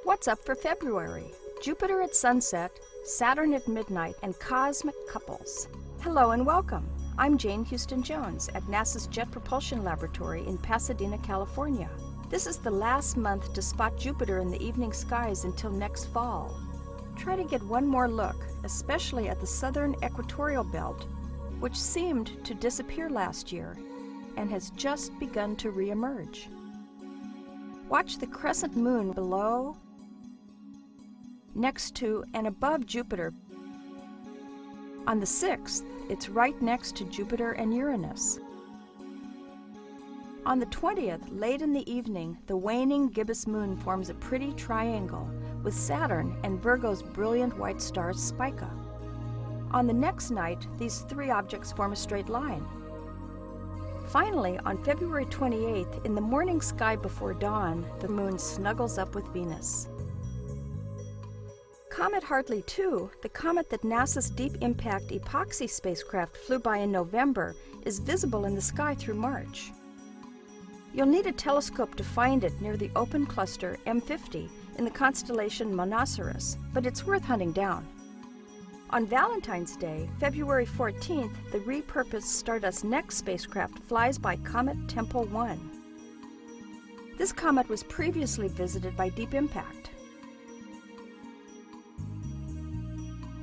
What's up for February? Jupiter at sunset, Saturn at midnight, and cosmic couples. Hello and welcome. I'm Jane Houston Jones at NASA's Jet Propulsion Laboratory in Pasadena, California. This is the last month to spot Jupiter in the evening skies until next fall. Try to get one more look, especially at the southern equatorial belt, which seemed to disappear last year and has just begun to re-emerge. Watch the crescent moon below, next to and above Jupiter. On the 6th, it's right next to Jupiter and Uranus. On the 20th, late in the evening, the waning gibbous moon forms a pretty triangle with Saturn and Virgo's brilliant white star Spica. On the next night, these three objects form a straight line. Finally, on February 28th, in the morning sky before dawn, the moon snuggles up with Venus. Comet Hartley 2, the comet that NASA's Deep Impact Epoxy spacecraft flew by in November, is visible in the sky through March. You'll need a telescope to find it near the open cluster M50 in the constellation Monoceros, but it's worth hunting down. On Valentine's Day, February 14th, the repurposed Stardust Next spacecraft flies by Comet Tempel 1. This comet was previously visited by Deep Impact.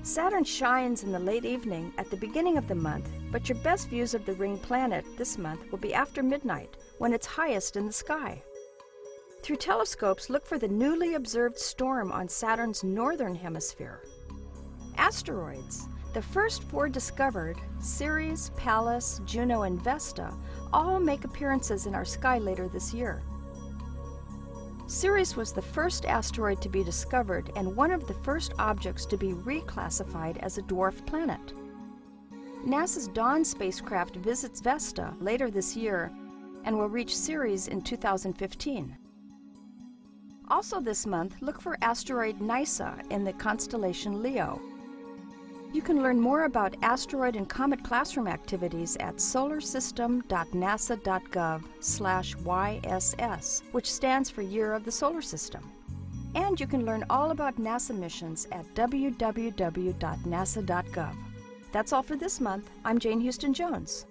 Saturn shines in the late evening at the beginning of the month, but your best views of the ring planet this month will be after midnight, when it's highest in the sky. Through telescopes, look for the newly observed storm on Saturn's northern hemisphere. Asteroids. The first four discovered, Ceres, Pallas, Juno, and Vesta, all make appearances in our sky later this year. Ceres was the first asteroid to be discovered and one of the first objects to be reclassified as a dwarf planet. NASA's Dawn spacecraft visits Vesta later this year and will reach Ceres in 2015. Also this month, look for asteroid Nysa in the constellation Leo. You can learn more about asteroid and comet classroom activities at solarsystem.nasa.gov/YSS, which stands for Year of the Solar System. And you can learn all about NASA missions at www.nasa.gov. That's all for this month. I'm Jane Houston Jones.